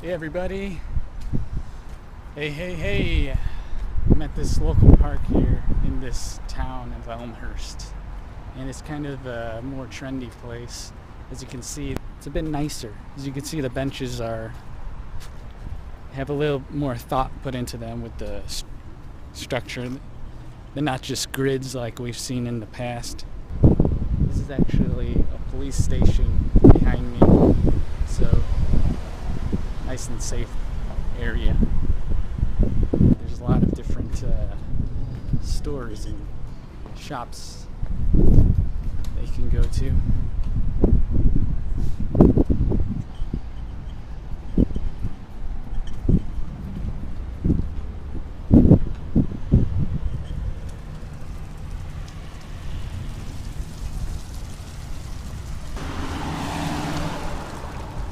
Hey everybody. Hey. I'm at this local park here in this town of Elmhurst. And it's kind of a more trendy place. As you can see, it's a bit nicer. As you can see, the benches have a little more thought put into them with the structure. They're not just grids like we've seen in the past. This is actually a police station behind me. So, nice and safe area. There's a lot of different stores and shops that you can go to.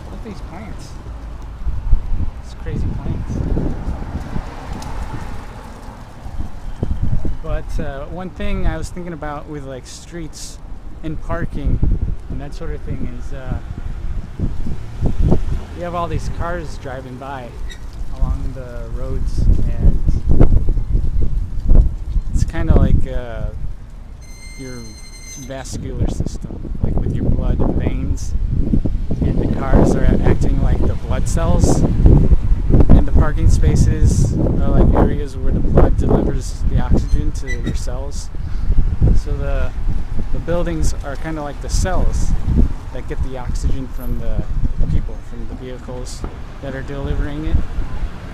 Look at these plants. It's crazy plants. But one thing I was thinking about with like streets and parking and that sort of thing is you have all these cars driving by along the roads, and it's kind of like your vascular system, like with your blood and veins, and the cars are acting like the blood cells, and the parking spaces are like areas where the blood delivers the oxygen to your cells. So the buildings are kind of like the cells that get the oxygen from the people, from the vehicles that are delivering it.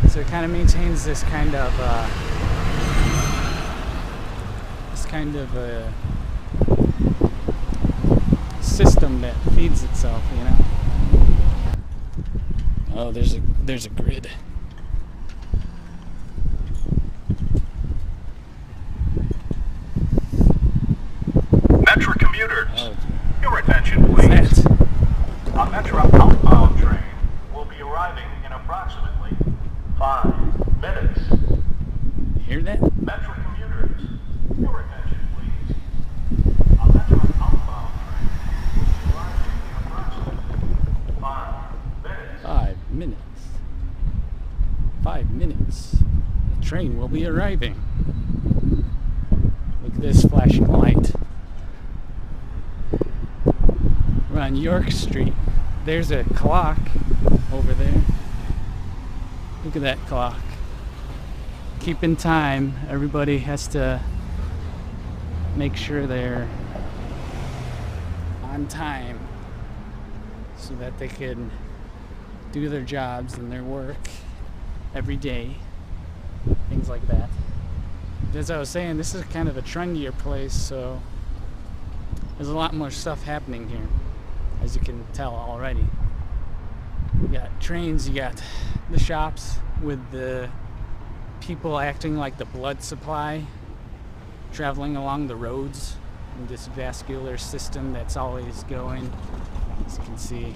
So it kind of maintains this kind of system that feeds itself, you know. Oh, there's a grid. Metro commuters, Oh, your attention what's please. that? A Metro outbound train will be arriving in approximately 5 minutes. You hear that? Metro commuters, your attention please. A Metro outbound train will be arriving in approximately 5 minutes. 5 minutes. 5 minutes. The train will be arriving. Look at this flashing light. We're on York Street. There's a clock over there. Look at that clock. Keeping time. Everybody has to make sure they're on time so that they can do their jobs and their work every day. Things like that. As I was saying, this is kind of a trendier place, so there's a lot more stuff happening here, as you can tell already. You got trains, you got the shops with the people acting like the blood supply, traveling along the roads in this vascular system that's always going, as you can see.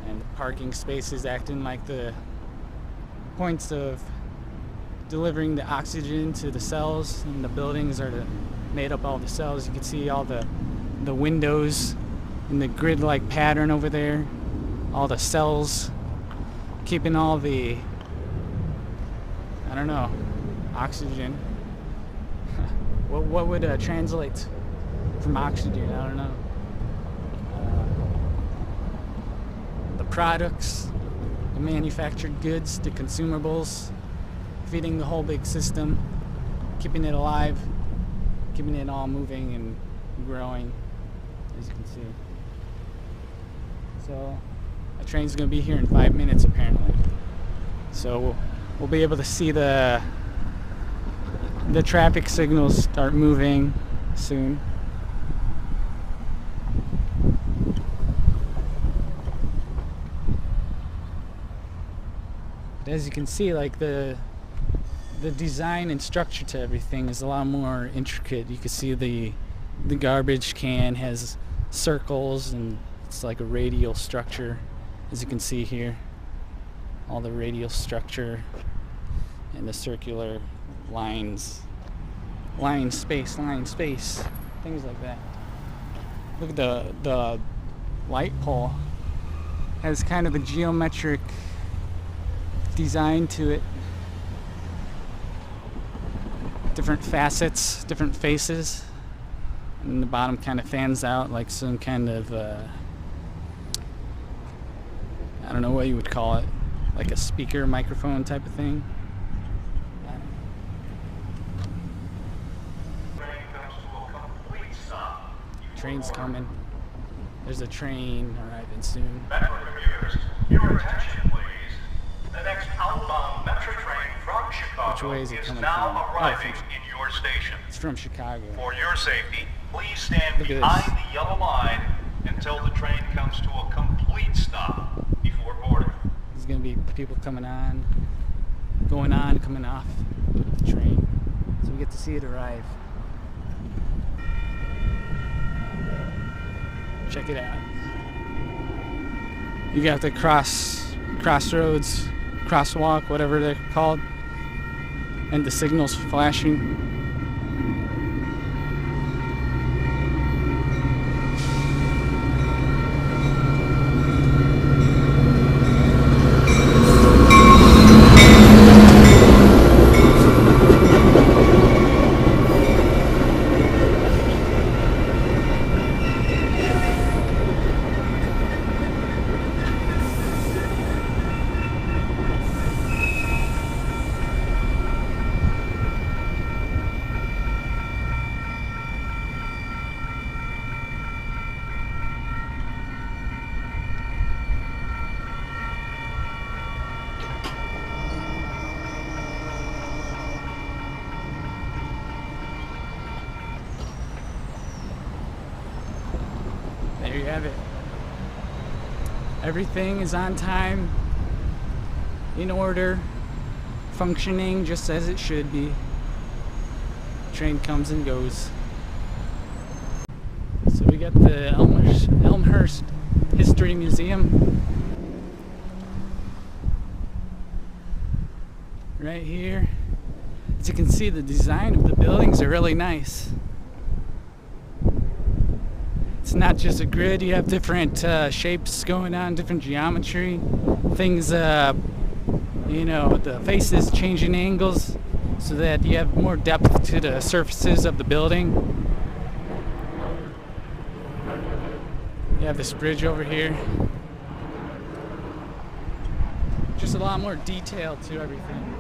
And the parking spaces acting like the points of delivering the oxygen to the cells, and the buildings are made up all the cells. You can see all the windows in the grid-like pattern over there, all the cells keeping all the, I don't know, oxygen. What would translate from oxygen? I don't know. The products, the manufactured goods, the consumables, feeding the whole big system, keeping it alive, keeping it all moving and growing, as you can see. So the train's going to be here in 5 minutes apparently. So we'll be able to see the traffic signals start moving soon. But as you can see, like the design and structure to everything is a lot more intricate. You can see the garbage can has circles, and it's like a radial structure, as you can see here. All the radial structure and the circular lines, line space, things like that. Look at the light pole. Has kind of a geometric design to it. Different facets, different faces. And the bottom kind of fans out like some kind of, I don't know what you would call it, like a speaker microphone type of thing. Train comes to a complete stop. Train's coming. There's a train arriving soon. Metro commuters, your attention please. The next outbound Metro train from Chicago Which way is it coming now from? Oh, arriving in your station. It's from Chicago. For your safety, please stand Look at behind this. the yellow line until the train comes to a complete stop before boarding. There's gonna be people coming on, going on, coming off the train. So we get to see it arrive. Check it out. You got the crossroads, crosswalk, whatever they're called, and the signals flashing. There you have it. Everything is on time, in order, functioning just as it should be. Train comes and goes. So we got the Elmhurst History Museum right here. As you can see, the design of the buildings are really nice. It's not just a grid, you have different shapes going on, different geometry, things, you know, the faces changing angles so that you have more depth to the surfaces of the building. You have this bridge over here. Just a lot more detail to everything.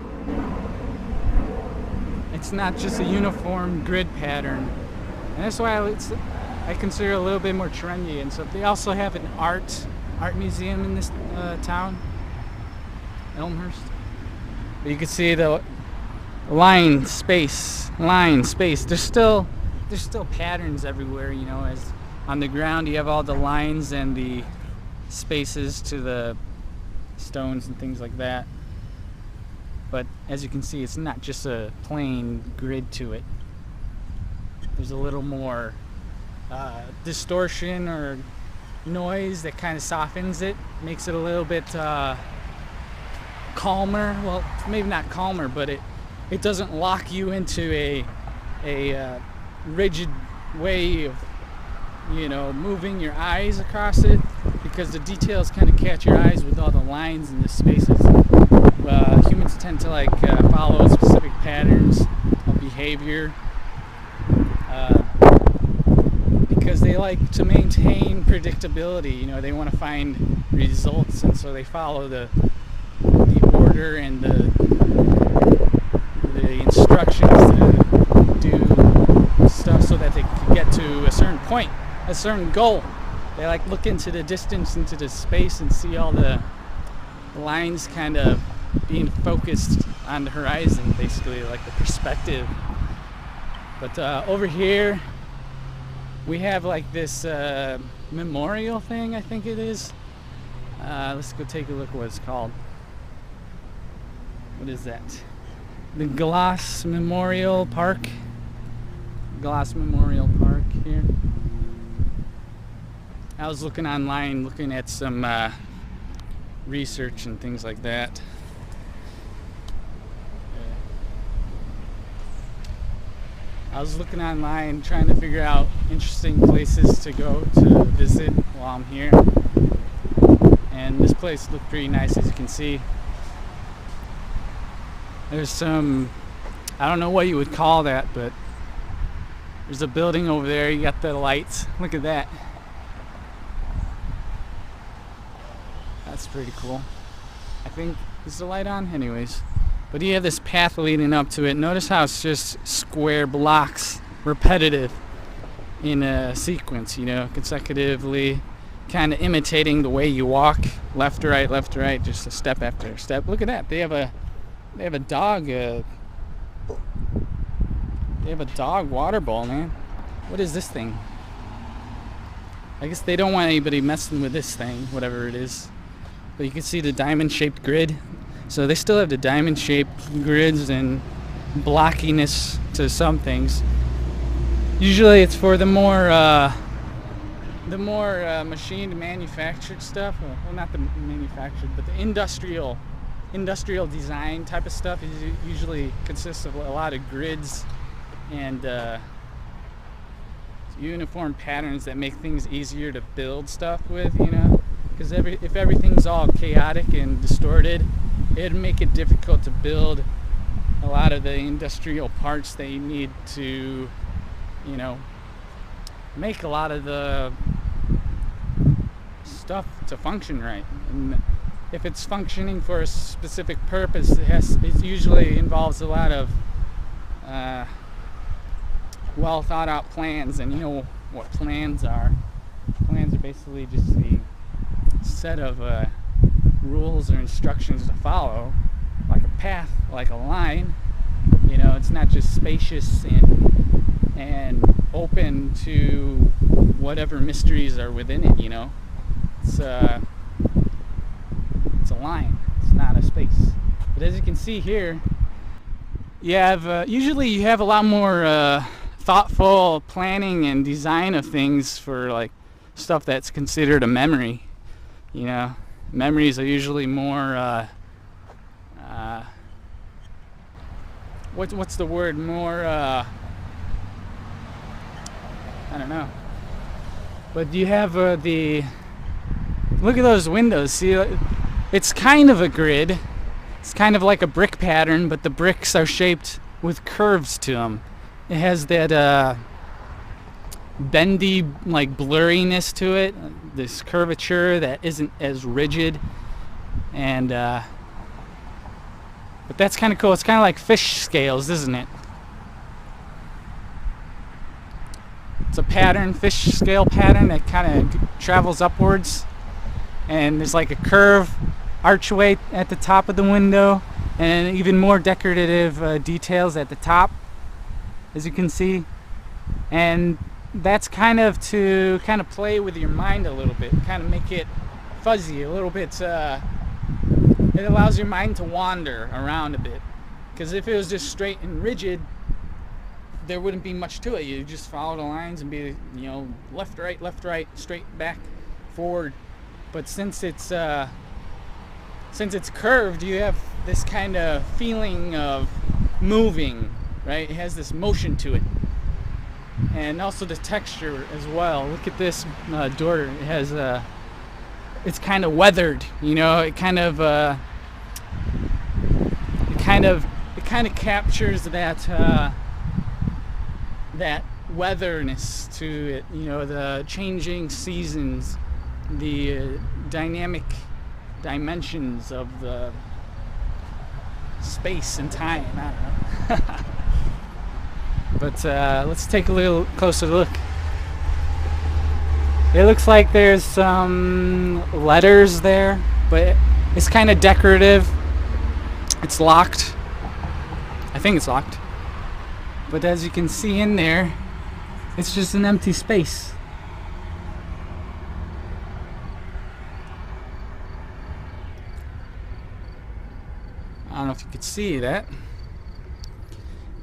It's not just a uniform grid pattern. And that's why I consider it a little bit more trendy and stuff. They also have an art museum in this town, Elmhurst. But you can see the line space. There's still patterns everywhere, you know, as on the ground you have all the lines and the spaces to the stones and things like that. But as you can see, it's not just a plain grid to it. There's a little more distortion or noise that kind of softens it, makes it a little bit calmer. Well, maybe not calmer, but it doesn't lock you into a rigid way of, you know, moving your eyes across it, because the details kind of catch your eyes with all the lines and the spaces. Humans tend to like follow specific patterns of behavior. Because they like to maintain predictability, you know, they want to find results, and so they follow the order and the instructions to do stuff so that they can get to a certain point, a certain goal. They like look into the distance, into the space, and see all the lines kind of being focused on the horizon, basically, like the perspective. But over here we have like this memorial thing, I think it is. Let's go take a look what it's called. What is that? The Glass Memorial Park. Glass Memorial Park here. I was looking online, looking at some research and things like that. I was looking online trying to figure out interesting places to go to visit while I'm here. And this place looked pretty nice, as you can see. There's some, I don't know what you would call that, but there's a building over there. You got the lights. Look at that. That's pretty cool. I think, is the light on? Anyways. But you have this path leading up to it. Notice how it's just square blocks, repetitive in a sequence, you know, consecutively, kind of imitating the way you walk, left to right, just a step after a step. Look at that. They have a dog. They have a dog water bowl, man. What is this thing? I guess they don't want anybody messing with this thing, whatever it is. But you can see the diamond-shaped grid. So they still have the diamond-shaped grids and blockiness to some things. Usually it's for the more machined, manufactured stuff. Well, not the manufactured, but the industrial design type of stuff. It usually consists of a lot of grids and uniform patterns that make things easier to build stuff with, you know. Because if everything's all chaotic and distorted, it'd make it difficult to build a lot of the industrial parts that you need to, you know, make a lot of the stuff to function right. And if it's functioning for a specific purpose, it usually involves a lot of well thought out plans. And you know what plans are. Plans are basically just the set of rules or instructions to follow, like a path, like a line. You know, it's not just spacious and open to whatever mysteries are within it. You know, it's a line. It's not a space. But as you can see here, you have usually you have a lot more thoughtful planning and design of things for like stuff that's considered a memory. You know, memories are usually more what's the word? More I don't know. But you have look at those windows. See, it's kind of a grid. It's kind of like a brick pattern, but the bricks are shaped with curves to them. It has that bendy, like blurriness to it, this curvature that isn't as rigid, and but that's kind of cool. It's kind of like fish scales, isn't it? It's a pattern, fish scale pattern that kind of travels upwards, and there's like a curve archway at the top of the window, and even more decorative details at the top, as you can see. And that's kind of to kind of play with your mind a little bit, kind of make it fuzzy a little bit. It allows your mind to wander around a bit, because if it was just straight and rigid, there wouldn't be much to it. You just follow the lines and be, you know, left, right, straight, back, forward. But since it's curved, you have this kind of feeling of moving, right? It has this motion to it. And also the texture as well. Look at this door. It has it's kind of weathered, you know. It kind of captures that that weatherness to it. You know, the changing seasons, the dynamic dimensions of the space and time. I don't know. But let's take a little closer look. It looks like there's some letters there, but it's kind of decorative. It's locked. I think it's locked. But as you can see in there, it's just an empty space. I don't know if you could see that,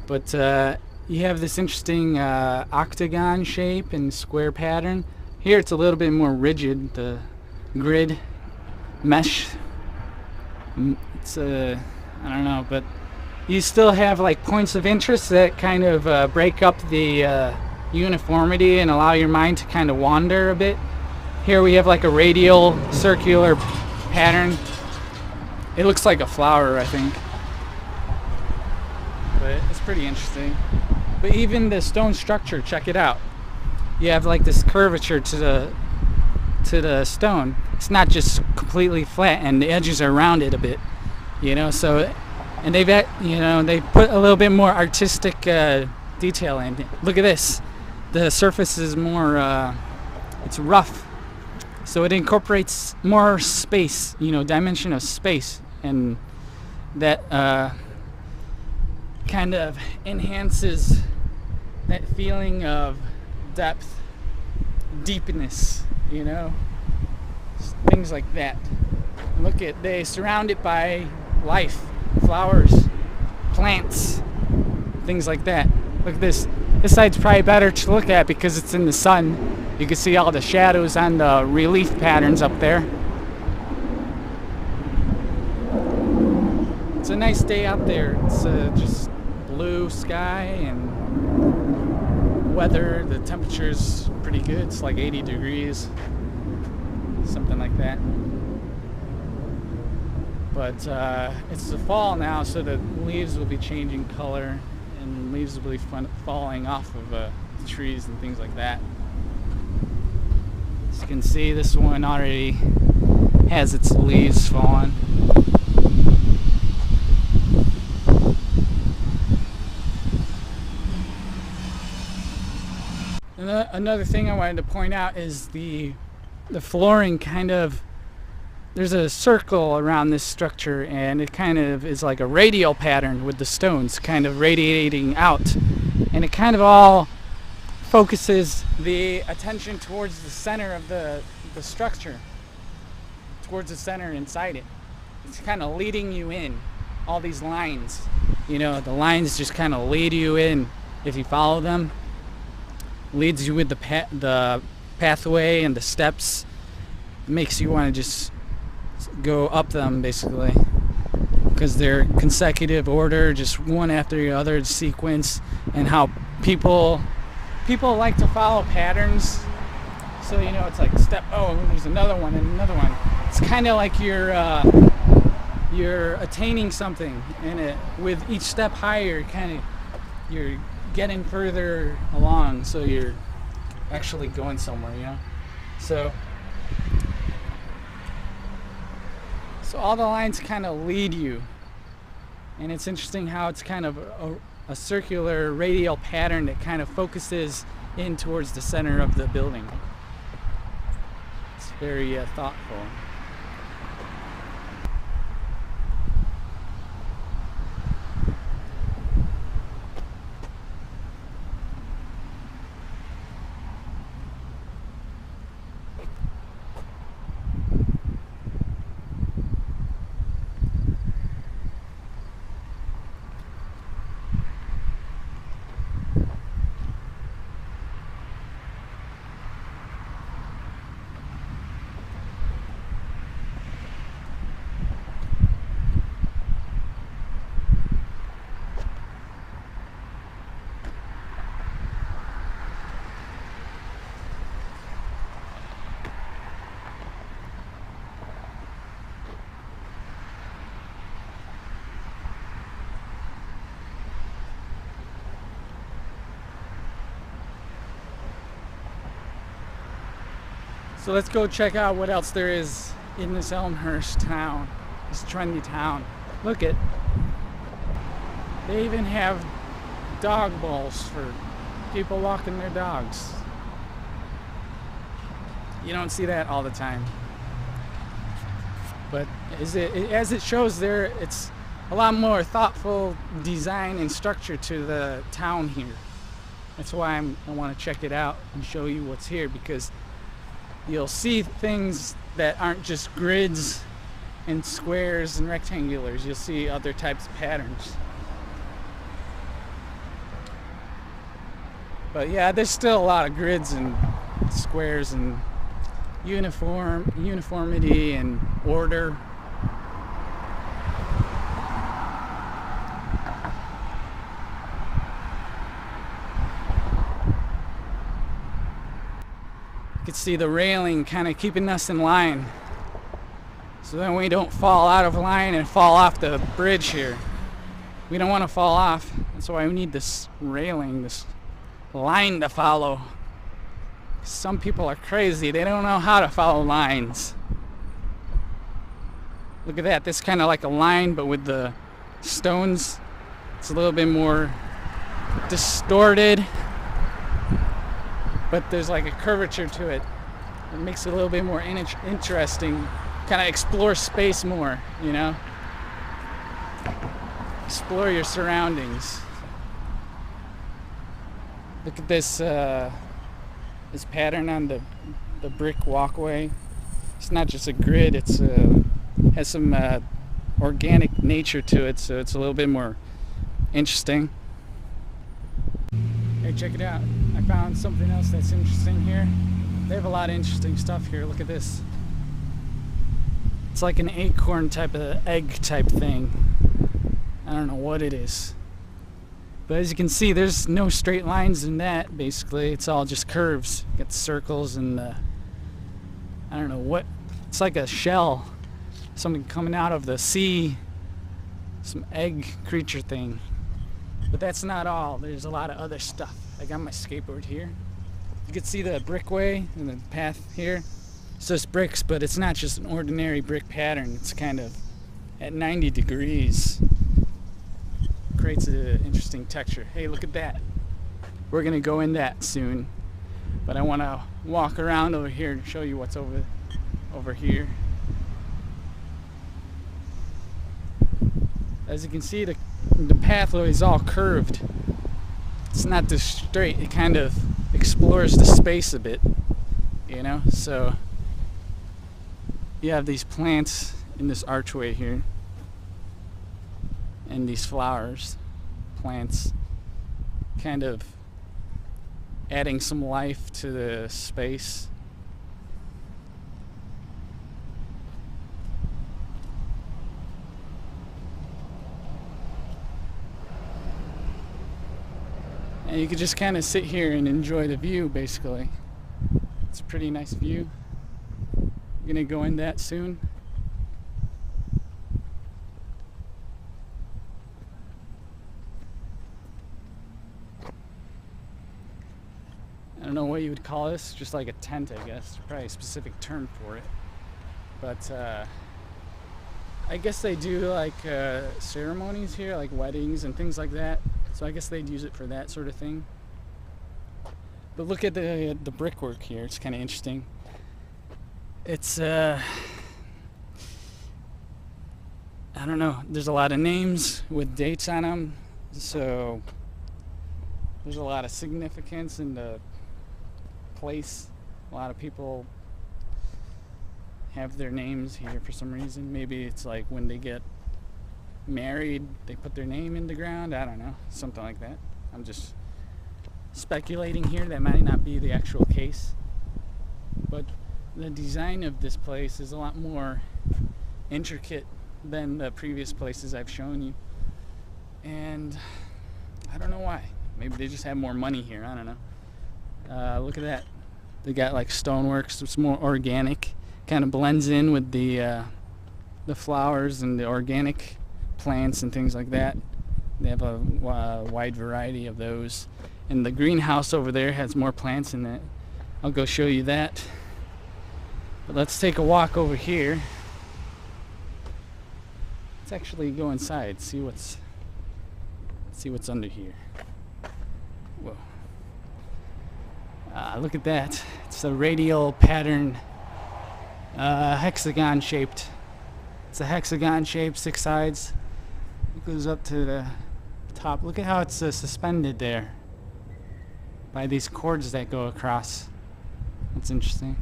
but you have this interesting octagon shape and square pattern. Here it's a little bit more rigid, the grid mesh. It's I don't know, but you still have like points of interest that kind of break up the uniformity and allow your mind to kind of wander a bit. Here we have like a radial circular pattern. It looks like a flower, I think. but it's pretty interesting. But even the stone structure, check it out. You have like this curvature to the stone. It's not just completely flat, and the edges are rounded a bit, so, and they put a little bit more artistic detail in it. Look at this. The surface is more it's rough, so it incorporates more space, dimension of space, and that kind of enhances that feeling of depth, deepness, things like that. Look at, they surround it by life, flowers, plants, things like that. Look at this. This side's probably better to look at because it's in the sun. You can see all the shadows on the relief patterns up there. It's a nice day out there. It's just blue sky and weather. The temperature's pretty good. It's like 80 degrees, something like that. But it's the fall now, so the leaves will be changing color, and leaves will be falling off of the trees and things like that. As you can see, this one already has its leaves fallen. Another thing I wanted to point out is the flooring kind of, there's a circle around this structure, and it kind of is like a radial pattern with the stones kind of radiating out, and it kind of all focuses the attention towards the center of the structure, towards the center inside it. It's kind of leading you in, all these lines, the lines just kind of lead you in if you follow them. Leads you with the pathway and the steps. It makes you want to just go up them, basically, because they're consecutive order, just one after the other sequence, and how people like to follow patterns. So it's like step, there's another one and another one. It's kind of like you're attaining something, and with each step higher, you're getting further along, so you're actually going somewhere, So all the lines kind of lead you, and it's interesting how it's kind of a circular radial pattern that kind of focuses in towards the center of the building. It's very thoughtful. So let's go check out what else there is in this Elmhurst town, this trendy town. Look at, they even have dog bowls for people walking their dogs. You don't see that all the time. But as it shows there, it's a lot more thoughtful design and structure to the town here. That's why I want to check it out and show you what's here, because you'll see things that aren't just grids and squares and rectangulars. You'll see other types of patterns. But yeah, there's still a lot of grids and squares and uniformity and order. You can see the railing kind of keeping us in line, so then we don't fall out of line and fall off the bridge here. We don't want to fall off. That's why we need this railing, this line to follow. Some people are crazy. They don't know how to follow lines. Look at that. This is kind of like a line, but with the stones, it's a little bit more distorted. But there's like a curvature to it. It makes it a little bit more interesting. Kind of explore space more, you know? Explore your surroundings. Look at this this pattern on the brick walkway. It's not just a grid, it's has some organic nature to it, so it's a little bit more interesting. Hey, check it out. I found something else that's interesting here. They have a lot of interesting stuff here. Look at this. It's like an acorn type of egg type thing. I don't know what it is. But as you can see, there's no straight lines in that, basically. It's all just curves. You got the circles and I don't know what. It's like a shell. Something coming out of the sea. Some egg creature thing. But that's not all. There's a lot of other stuff. I got my skateboard here. You can see the brickway and the path here. It's just bricks, but it's not just an ordinary brick pattern. It's kind of at 90 degrees. Creates an interesting texture. Hey, look at that. We're gonna go in that soon. But I wanna walk around over here and show you what's over here. As you can see, the pathway is all curved. It's not just straight. It kind of explores the space a bit, you know? So you have these plants in this archway here, and these flowers, plants, kind of adding some life to the space. And you could just kind of sit here and enjoy the view, basically. It's a pretty nice view. I'm gonna go in that soon. I don't know what you would call this, just like a tent, I guess. Probably a specific term for it. But I guess they do like ceremonies here, like weddings and things like that. So I guess they'd use it for that sort of thing. But look at the brickwork here. It's kind of interesting. It's I don't know. There's a lot of names with dates on them, so there's a lot of significance in the place. A lot of people have their names here for some reason. Maybe it's like when they get married, they put their name in the ground. I don't know, something like that. I'm just speculating here. That might not be the actual case, but the design of this place is a lot more intricate than the previous places I've shown you, and I don't know why. Maybe they just have more money here. I don't know. Look at that. They got like stonework, so it's more organic. Kind of blends in with the flowers and the organic plants and things like that. They have a wide variety of those. And the greenhouse over there has more plants in it. I'll go show you that. But let's take a walk over here. Let's actually go inside, see what's under here. Whoa. Look at that. It's a radial pattern, hexagon shaped. It's a hexagon shaped, 6 sides. It goes up to the top. Look at how it's suspended there by these cords that go across. That's interesting.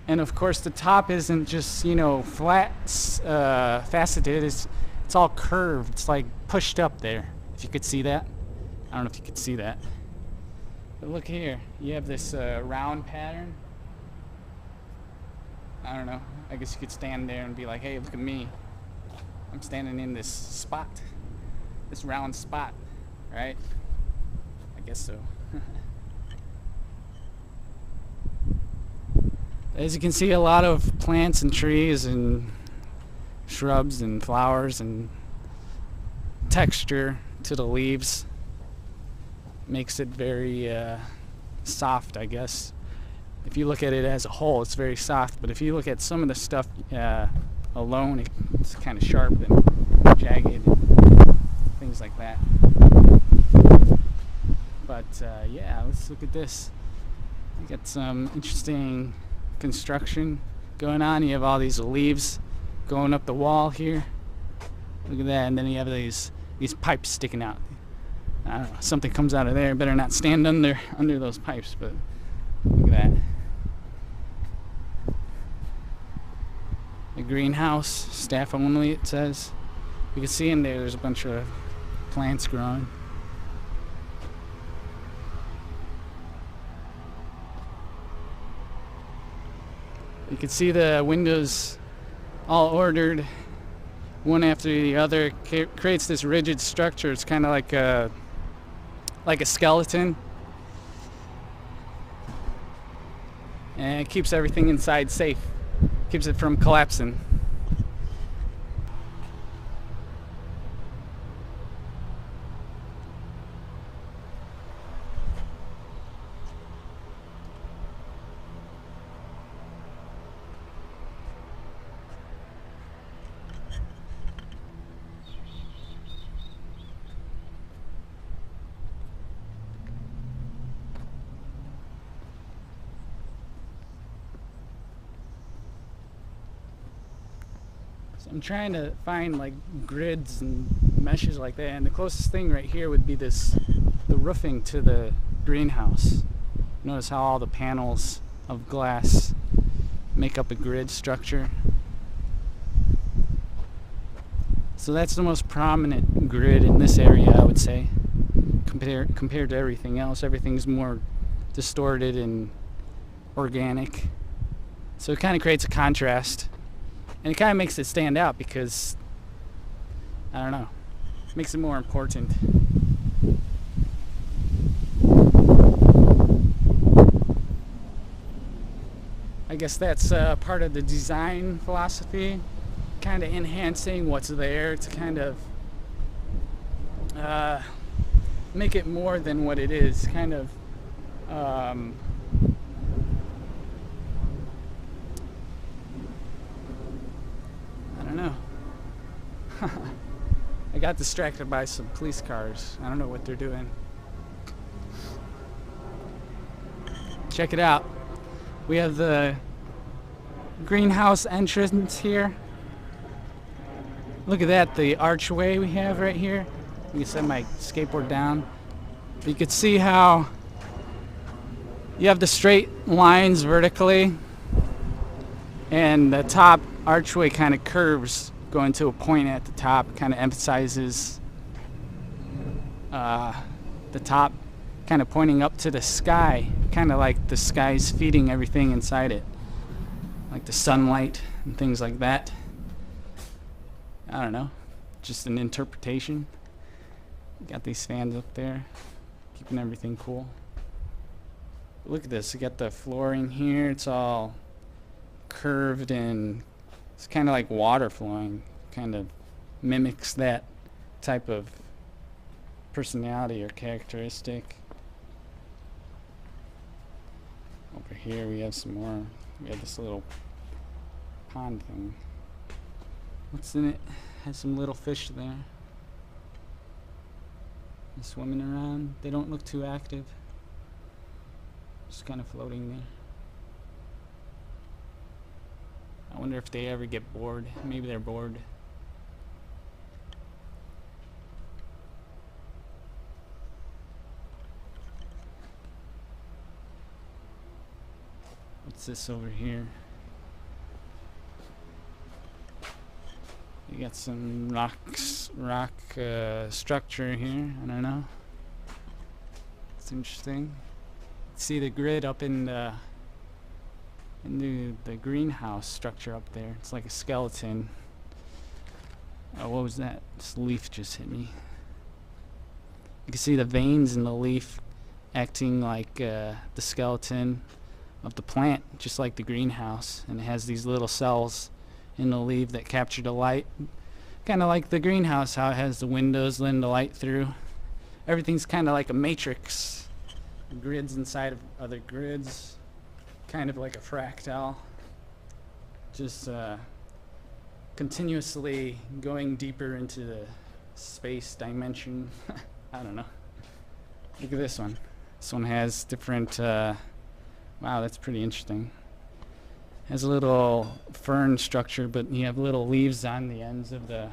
And of course the top isn't just, you know, flat, faceted. It's all curved. It's like pushed up there. If you could see that. I don't know if you could see that. But look here. You have this round pattern. I don't know. I guess you could stand there and be like, hey, look at me. I'm standing in this spot. This round spot. Right? I guess so. As you can see, a lot of plants and trees and shrubs and flowers and texture. to the leaves makes it very soft, I guess. If you look at it as a whole, it's very soft, but if you look at some of the stuff alone, it's kind of sharp and jagged and things like that. But yeah, let's look at this. You got some interesting construction going on. You have all these leaves going up the wall here. Look at that, and then you have these pipes sticking out. I don't know, something comes out of there. Better not stand under those pipes, but look at that. The greenhouse, staff only, it says. You can see in there, there's a bunch of plants growing. You can see the windows all ordered one after the other. Creates this rigid structure. It's kind of like a skeleton, and it keeps everything inside safe, keeps it from collapsing. I'm trying to find like grids and meshes like that, and the closest thing right here would be the roofing to the greenhouse. Notice how all the panels of glass make up a grid structure. So that's the most prominent grid in this area, I would say, compared to everything else. Everything's more distorted and organic, so it kind of creates a contrast. And it kind of makes it stand out because, I don't know, makes it more important. I guess that's part of the design philosophy, kind of enhancing what's there to kind of make it more than what it is, kind of I got distracted by some police cars. I don't know what they're doing. Check it out. We have the greenhouse entrance here. Look at that, the archway we have right here. You can set my skateboard down. You can see how you have the straight lines vertically, and the top archway kind of curves going to a point at the top, kind of emphasizes the top kind of pointing up to the sky, kind of like the sky's feeding everything inside it, like the sunlight and things like that. I don't know, just an interpretation. Got these fans up there, keeping everything cool. Look at this, you got the flooring here, it's all curved and it's kind of like water flowing, kind of mimics that type of personality or characteristic. Over here we have some more. We have this little pond thing. What's in it? Has some little fish there. They're swimming around. They don't look too active. Just kind of floating there. I wonder if they ever get bored. Maybe they're bored. What's this over here? You got some rock structure here. I don't know. It's interesting. See the grid up in the greenhouse structure up there. It's like a skeleton. Oh, what was that? This leaf just hit me. You can see the veins in the leaf acting like the skeleton of the plant, just like the greenhouse. And it has these little cells in the leaf that capture the light, Kind of like the greenhouse, how it has the windows letting the light through. Everything's kind of like a matrix. Grids inside of other grids. Kind of like a fractal. Just continuously going deeper into the space dimension. I don't know. Look at this one. This one has different, wow, that's pretty interesting. Has a little fern structure, but you have little leaves on the ends of the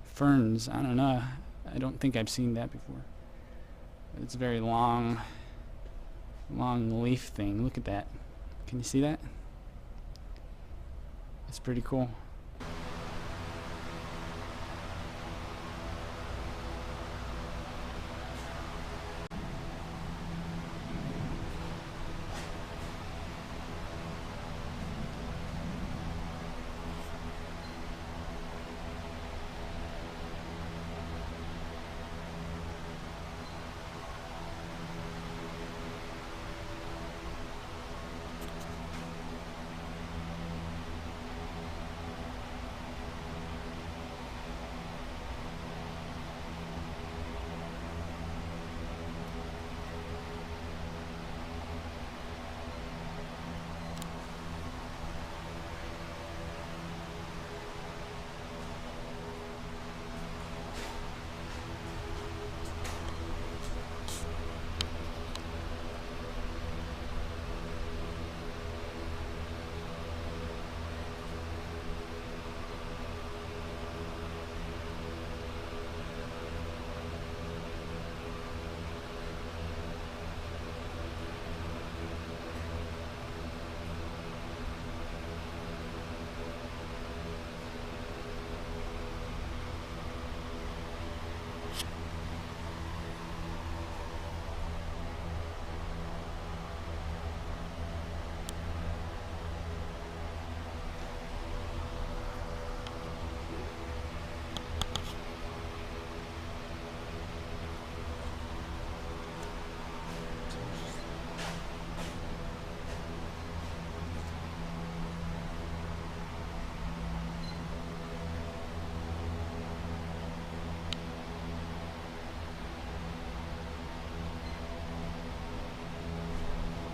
ferns. I don't know. I don't think I've seen that before. It's a very long leaf thing. Look at that. Can you see that? It's pretty cool.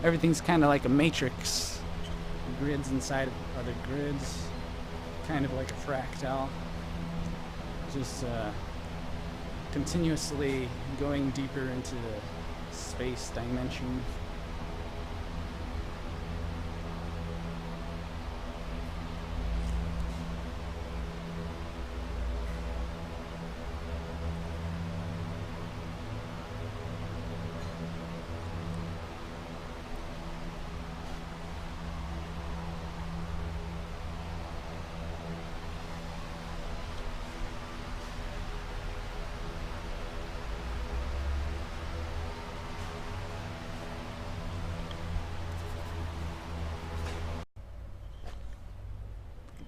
Everything's kind of like a matrix. Grids inside of other grids. Kind of like a fractal. Just continuously going deeper into the space dimension.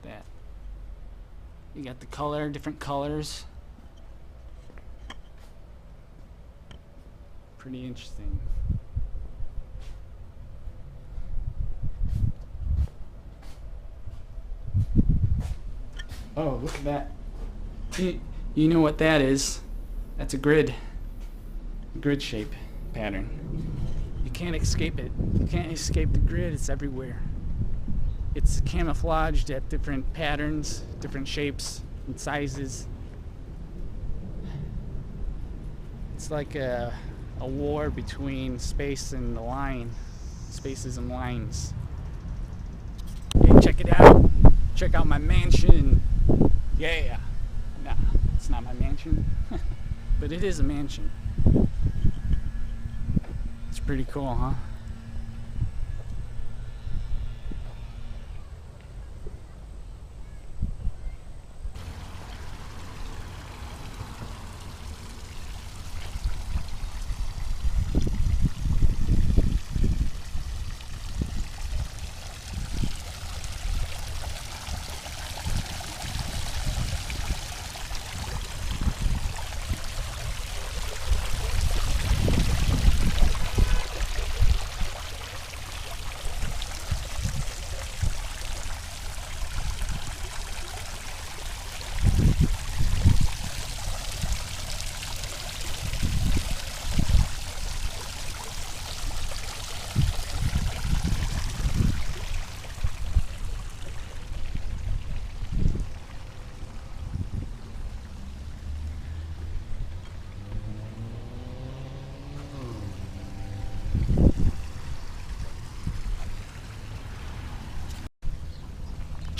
That. You got the color, different colors. Pretty interesting. Oh, look at that. You know what that is? That's a grid shape pattern. You can't escape it. You can't escape the grid. It's everywhere. It's camouflaged at different patterns, different shapes and sizes. It's like a war between space and the line, spaces and lines. Hey, check it out. Check out my mansion. Yeah. Nah, it's not my mansion, but it is a mansion. It's pretty cool, huh?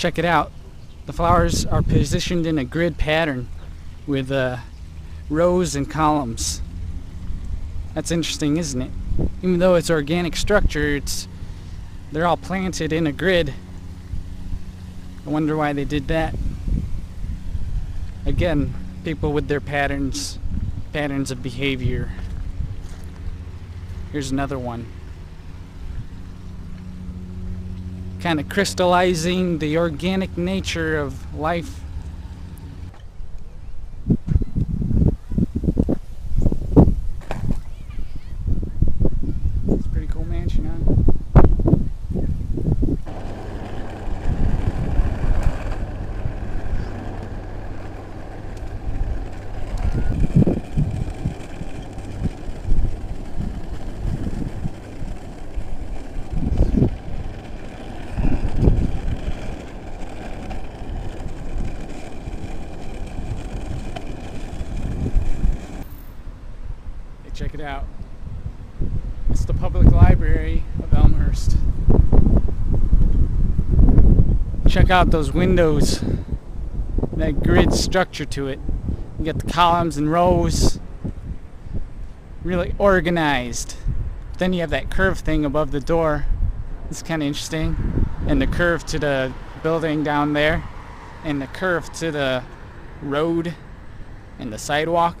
Check it out. The flowers are positioned in a grid pattern with rows and columns. That's interesting, isn't it? Even though it's organic structure, they're all planted in a grid. I wonder why they did that. Again, people with their patterns of behavior. Here's another one. Kind of crystallizing the organic nature of life. It's a pretty cool mansion, huh? Check it out. It's the public library of Elmhurst. Check out those windows. That grid structure to it. You got the columns and rows. Really organized. Then you have that curve thing above the door. It's kind of interesting. And the curve to the building down there. And the curve to the road and the sidewalk.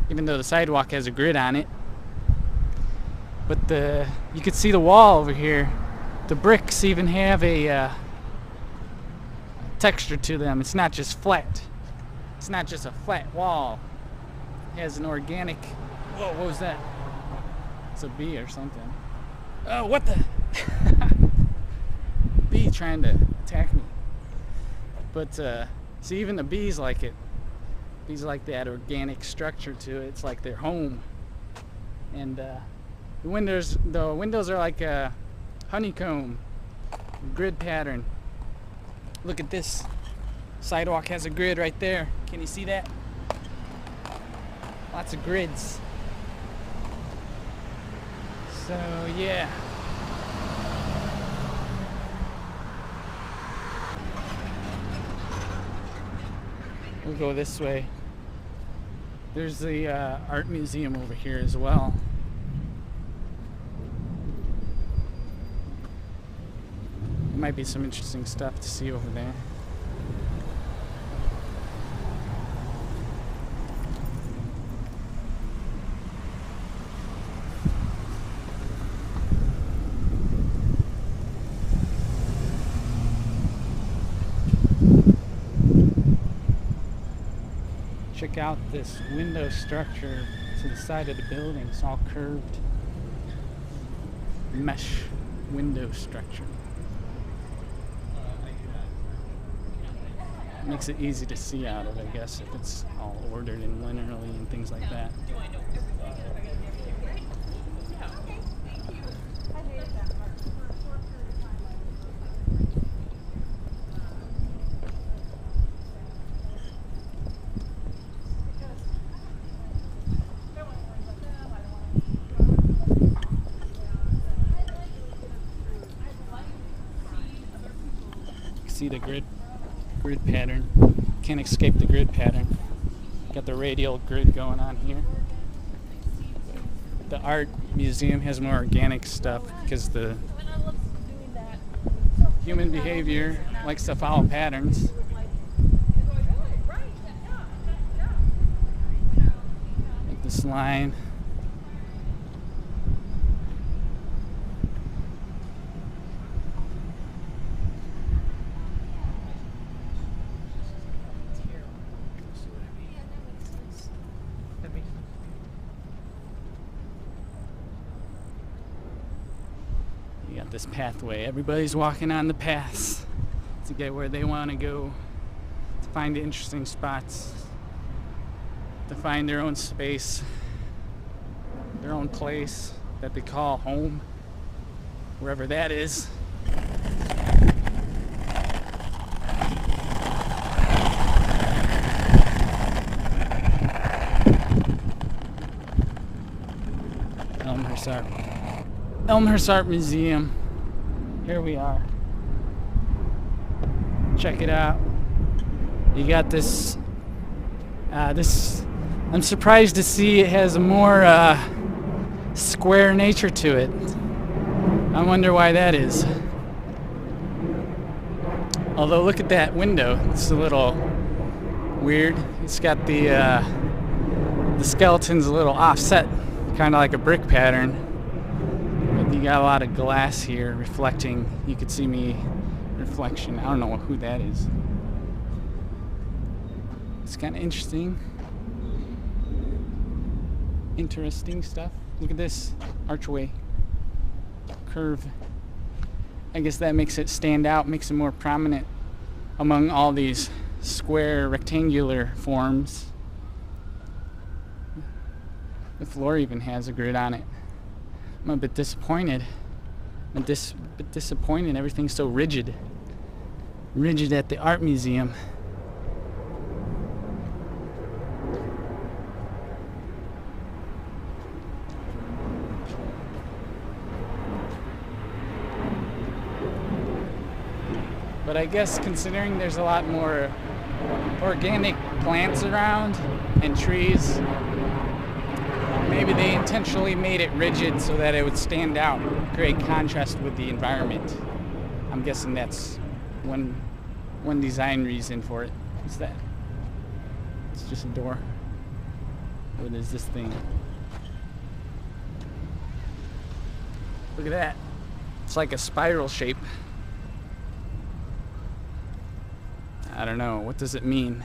Even though the sidewalk has a grid on it. But you can see the wall over here. The bricks even have a texture to them. It's not just flat. It's not just a flat wall. It has an organic... Whoa, what was that? It's a bee or something. Oh, what the... Bee trying to attack me. But, see, even the bees like it. Bees like that organic structure to it. It's like their home. And the windows are like a honeycomb grid pattern. Look at this. Sidewalk has a grid right there. Can you see that? Lots of grids. So yeah. We'll go this way. There's the art museum over here as well. Might be some interesting stuff to see over there. Check out this window structure to the side of the building. It's all curved mesh window structure. Makes it easy to see out of, I guess, if it's all ordered and linearly and things like that. See the grid pattern. Can't escape the grid pattern. Got the radial grid going on here. The art museum has more organic stuff because the human behavior likes to follow patterns. Like this line. You got this pathway. Everybody's walking on the paths to get where they want to go, to find interesting spots, to find their own space, their own place that they call home, wherever that is. Elmhurst Art Museum. Here we are. Check it out. You got this. I'm surprised to see it has a more square nature to it. I wonder why that is. Although look at that window. It's a little weird. It's got the skeleton's a little offset, kind of like a brick pattern. But you got a lot of glass here reflecting. You could see me reflection. I don't know who that is. It's kind of interesting. Interesting stuff. Look at this archway curve. I guess that makes it stand out, makes it more prominent among all these square rectangular forms. The floor even has a grid on it. I'm a bit disappointed. I'm a bit disappointed. Everything's so rigid. Rigid at the art museum. But I guess considering there's a lot more organic plants around and trees, maybe they intentionally made it rigid so that it would stand out, create contrast with the environment. I'm guessing that's one design reason for it. What's that? It's just a door. What is this thing? Look at that. It's like a spiral shape. I don't know. What does it mean?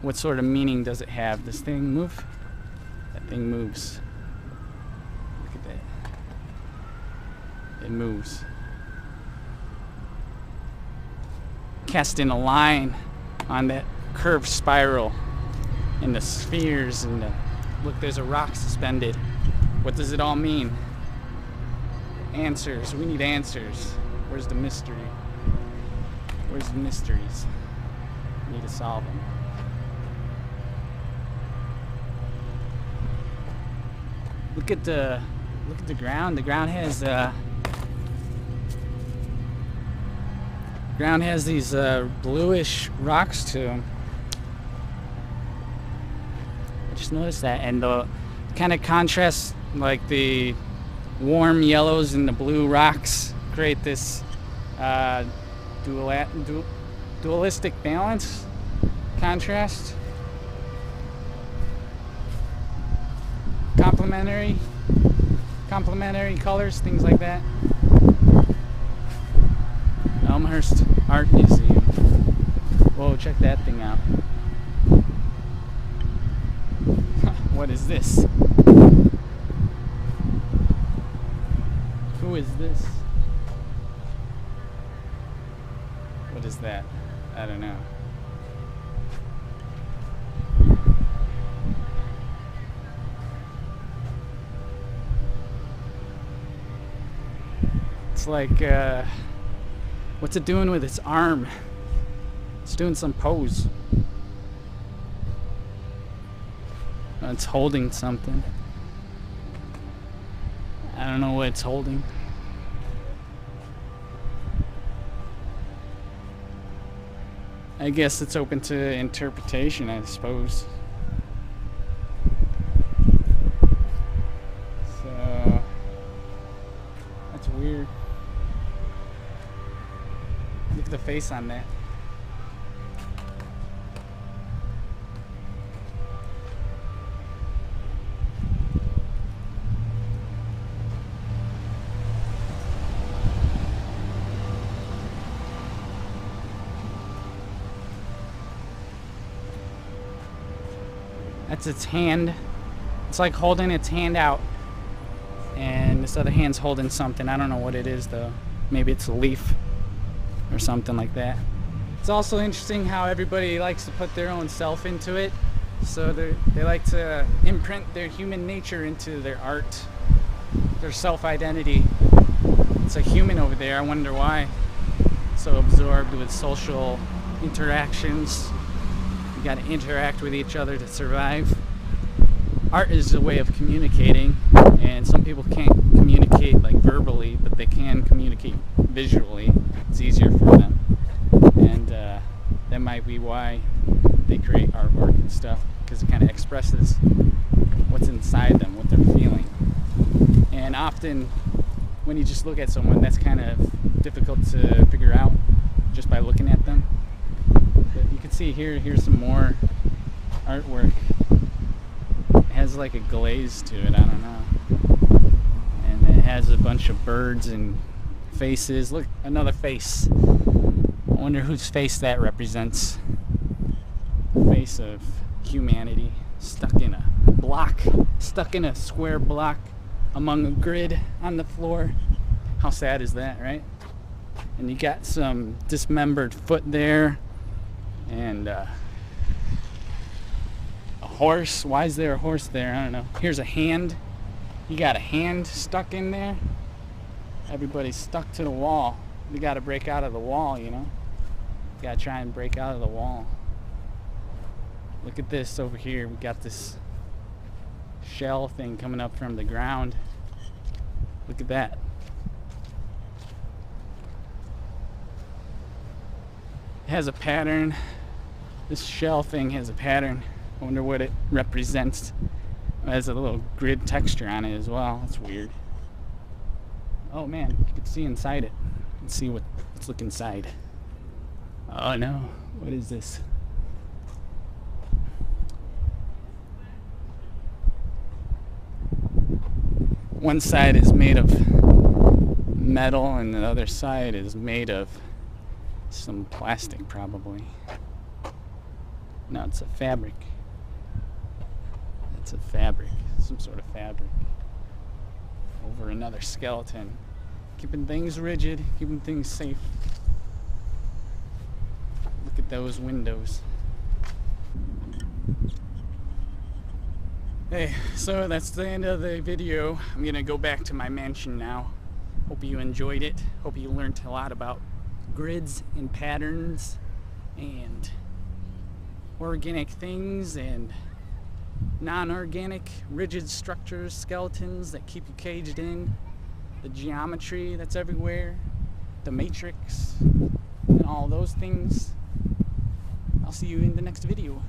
What sort of meaning does it have? This thing move? That thing moves. Look at that. It moves. Cast in a line on that curved spiral and the spheres and the... Look, there's a rock suspended. What does it all mean? Answers. We need answers. Where's the mystery? Where's the mysteries? We need to solve them. Look at the ground. The ground has these bluish rocks to them. I just noticed that, and the kind of contrast, like the warm yellows and the blue rocks, create this dualistic balance, contrast, complementary colors, things like that. Elmhurst Art Museum. Whoa, check that thing out. What is this? Who is this? What is that? I don't know. It's like, what's it doing with its arm? It's doing some pose. It's holding something. I don't know what it's holding. I guess it's open to interpretation, I suppose. So, that's weird. Look at the face on that. That's its hand. It's like holding its hand out, and this other hand's holding something. I don't know what it is though. Maybe it's a leaf or something like that. It's also interesting how everybody likes to put their own self into it. So they like to imprint their human nature into their art, their self-identity. It's a human over there. I wonder why. So absorbed with social interactions. You got to interact with each other to survive. Art is a way of communicating, and some people can't communicate like verbally, but they can communicate visually. It's easier for them. might be why they create artwork and stuff, because it kind of expresses what's inside them, what they're feeling. And often when you just look at someone, that's kind of difficult to figure out just by looking at them. But you can see here's some more artwork. It has like a glaze to it, I don't know. And it has a bunch of birds and faces. Look, another face. I wonder whose face that represents. The face of humanity stuck in a block, stuck in a square block among a grid on the floor. How sad is that, right? And you got some dismembered foot there, and a horse. Why is there a horse there? I don't know. Here's a hand. You got a hand stuck in there. Everybody's stuck to the wall. We got to break out of the wall, you know. You got to try and break out of the wall. Look at this over here. We got this shell thing coming up from the ground. Look at that. It has a pattern. This shell thing has a pattern. I wonder what it represents. It has a little grid texture on it as well. That's weird. Oh man, you can see inside it. Let's see let's look inside. Oh no, what is this? One side is made of metal and the other side is made of some plastic, probably. No, it's a fabric. It's a fabric, some sort of fabric. Over another skeleton. Keeping things rigid, keeping things safe. Look at those windows. Hey, so that's the end of the video. I'm gonna go back to my mansion now. Hope you enjoyed it. Hope you learned a lot about grids and patterns and organic things and non-organic rigid structures, skeletons that keep you caged in, the geometry that's everywhere, the matrix, and all those things. I'll see you in the next video.